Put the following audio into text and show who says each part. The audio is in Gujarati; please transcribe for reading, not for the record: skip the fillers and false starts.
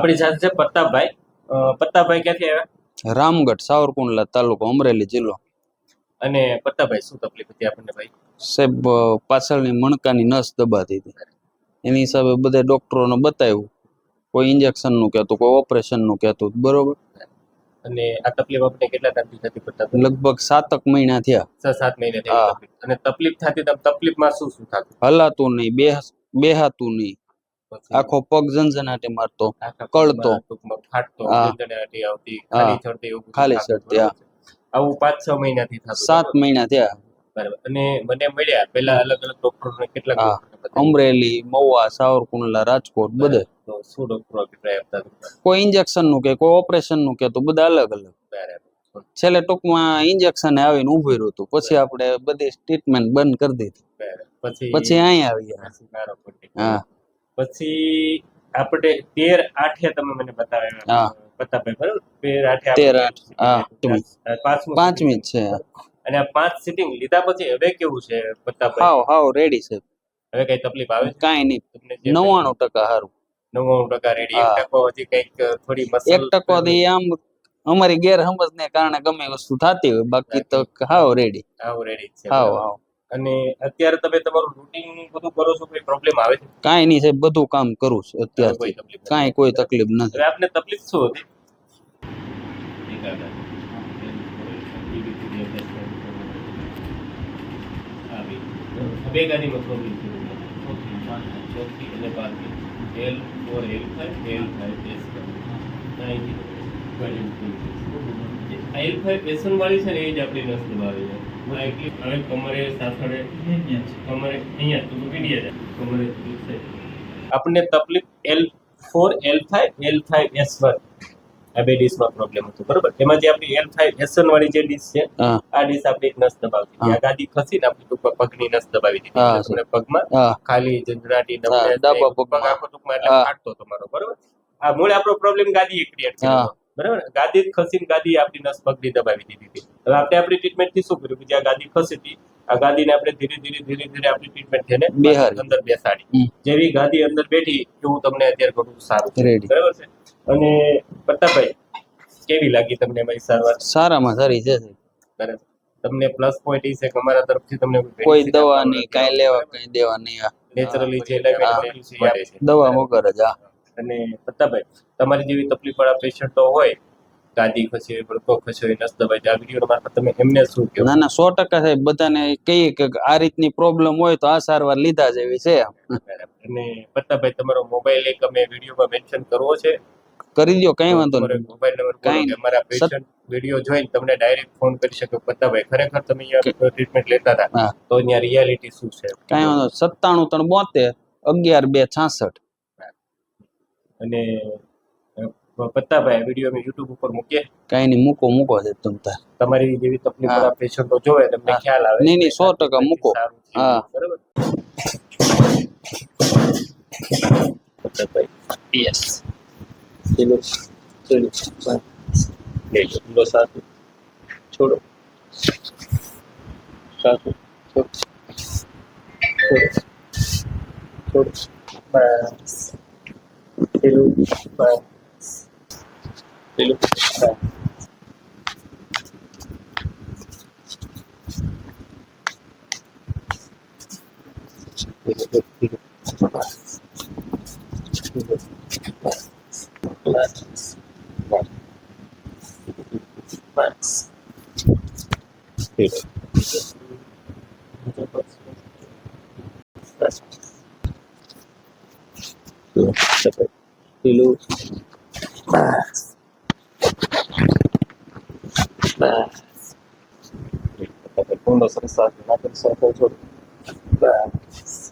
Speaker 1: આપણી સાથે છે પ્રતાપભાઈ. પ્રતાપભાઈ ક્યાંથી આવ્યા?
Speaker 2: રામગઢ, સાવરકુંડલા તાલુકો, અમરેલી જિલ્લો.
Speaker 1: અને પ્રતાપભાઈ શું તકલીફ હતી આપણને ભાઈ?
Speaker 2: સાહેબ પાછળની મણકાની નસ દબાતી હતી. એની હિસાબે બધા ડોક્ટરોને બતાવ્યું. કોઈ ઇન્જેક્શન નું કહેતું, કોઈ ઓપરેશન નું કહેતું. બરોબર.
Speaker 1: અને આ તકલીફ આપણે કેટલા ટાઈમથી થતી પ્રતાપભાઈ?
Speaker 2: લગભગ 7 મહિના થયા.
Speaker 1: 6-7 મહિના થઈ તકલીફ. અને તકલીફ થતી તો તકલીફમાં શું શું થતું?
Speaker 2: હલાતું નહીં, બેહાતું નહીં, આખો પગ ઝંઝનાટે મારતો, કળતો,
Speaker 1: ફાટતો, ઝંઝનાટી આવતી, ખાલી ચડતી, એવું
Speaker 2: ખાલી ચડતી.
Speaker 1: આવું 5-6 મહિનાથી થતું.
Speaker 2: 7 મહિના થયા.
Speaker 1: બરાબર. અને મને મળ્યા પેલા અલગ અલગ ડોક્ટરોને કેટલા?
Speaker 2: અમરેલી, મહુવા, સાવરકુંડલા, રાજકોટ બધે.
Speaker 1: તો શું ડોક્ટરો અભિપ્રાય આપતા?
Speaker 2: કોઈ ઇન્જેક્શન નું કે કોઈ ઓપરેશન નું કે તો બધા અલગ અલગ. છેલ્લે ટૂંકમાં ઇન્જેક્શન આવીને ઉભું રહ્યું હતું. પછી આપણે બધી ટ્રીટમેન્ટ બંધ કરી દીધી. પછી અહીં આવી ગયા. હા.
Speaker 1: પછી આપણે 13/8 તમે મને બતાવ્યા પ્રતાપભાઈ, બરાબર? 13/8.
Speaker 2: પાંચમી જ છે.
Speaker 1: અને આ 5 સિટિંગ લીધા પછી હવે કેવું છે પ્રતાપભાઈ?
Speaker 2: હાવ રેડી છે.
Speaker 1: હવે કઈ તકલીફ આવે?
Speaker 2: કાંઈ નહીં. 99% સારું.
Speaker 1: 99% રેડી. 1% હજી કઈક થોડી મસલ.
Speaker 2: 1% થી આમ અમારી ગેરસમજ ને કારણે ગમે વસ્તુ થતી હોય, બાકી તો હાવ રેડી.
Speaker 1: હાવ રેડી છે.
Speaker 2: હાવ.
Speaker 1: અને અત્યારે તમે તમારું રૂટીન બધું કરો છો, કોઈ પ્રોબ્લેમ આવે છે?
Speaker 2: કાંઈ નહીં સાહેબ, બધું કામ કરું છું અત્યારે. કોઈ તકલીફ નથી.
Speaker 1: હવે આપને તકલીફ શું હતી? બે ગાડીમાં પ્રોબ્લેમ થયો. ચોથી અને 5મી L4 L5 L5 વાળી છે ને, એ જ આપણી નસ દબાવી છે. હવે કમરે સાથળે કમરે અહીંયા તો પીડીએ જાય કમરે છે. આપણને તકલીફ L4 L5 L5S1 આ બે ડિશમાં પ્રોબ્લેમ હતો, બરોબર? એમાં જે આપણી L5S1 વાળી જે ડિશ છે, આ ડિશ આપણી નસ દબાવતી. આ ગાદી ખસીને આપણી પગની નસ દબાવી દીધી. પગમાં ખાલી ઝંઝનાટી પગ આખો ટૂંકમાં એટલે ફાટતો તમારો, બરોબર? આ મૂળ આપણો પ્રોબ્લેમ ગાદી ક્રિએટ થયો, બરાબર? ગાદી ખસીને ગાદી આપણી નસ પગની દબાવી દીધી હતી. હવે આપણે આપણી ટ્રીટમેન્ટ થી શું કર્યું કે જે આ ગાદી ખસી હતી, આ ગાદીને આપણે ધીરે ધીરે આપણી ટ્રીટમેન્ટ થઈને અંદર બેસાડી. જેવી ગાદી અંદર બેઠી એવું તમને અત્યારે ઘણું સારું છે, બરાબર છે? અને પ્રતાપભાઈ, કેવી લાગી તમને અમારી સારવાર?
Speaker 2: સારામાં સારી છે.
Speaker 1: બરાબર. તમને પ્લસ પોઈન્ટ એ છે કે અમારા તરફથી તમને
Speaker 2: કોઈ દવા નહીં, કાંઈ લેવા કાંઈ દેવા નહીં.
Speaker 1: નેચરલી જે મળે છે,
Speaker 2: દવા વગર જ.
Speaker 1: અને પ્રતાપભાઈ, તમારી જેવી તકલીફ વાળા પેશન્ટો હોય, ગાદી ખસી હોય, ભડકો ખસી હોય, નસ દબાઈ, આ વિડીયો મારફત તમે એમને શું કહો?
Speaker 2: ના 100% સાહેબ, બધાને કહીએ કે આ રીતની પ્રોબ્લેમ હોય તો આ સારવાર લીધા જેવી છે.
Speaker 1: અને પ્રતાપભાઈ, તમારો મોબાઈલ એક અમે વિડીયોમાં મેન્શન કરવો છે?
Speaker 2: કરી દો, કઈ વાંધો નહીં.
Speaker 1: મોબાઈલ નંબર કાંઈ અમારા પેશન્ટ વિડીયો જોઈને તમને ડાયરેક્ટ ફોન કરી શકે. પ્રતાપભાઈ, ખરેખર તમે અહીંયા ટ્રીટમેન્ટ લેતા હતા તો અહીંયા રિયાલિટી શું છે?
Speaker 2: કાંઈ વાંધો. 97 372 11 266.
Speaker 1: અને પ્રતાપભાઈ, વિડીયો અમે યુટ્યુબ ઉપર મૂકીએ? કાંઈ
Speaker 2: નહીં, મૂકો છે તમતા.
Speaker 1: તમારી જેવી તકલીફ વાળા પેશન્ટો જોવે, તમને ખ્યાલ આવે.
Speaker 2: નહીં 100% મૂકો. હા,
Speaker 1: બરાબર. પ્રતાપભાઈ, યસ. ચલો લો સાથ છોડો, સાથ છોડો, બસ. પેલું બસ, પેલું બસ. Bas.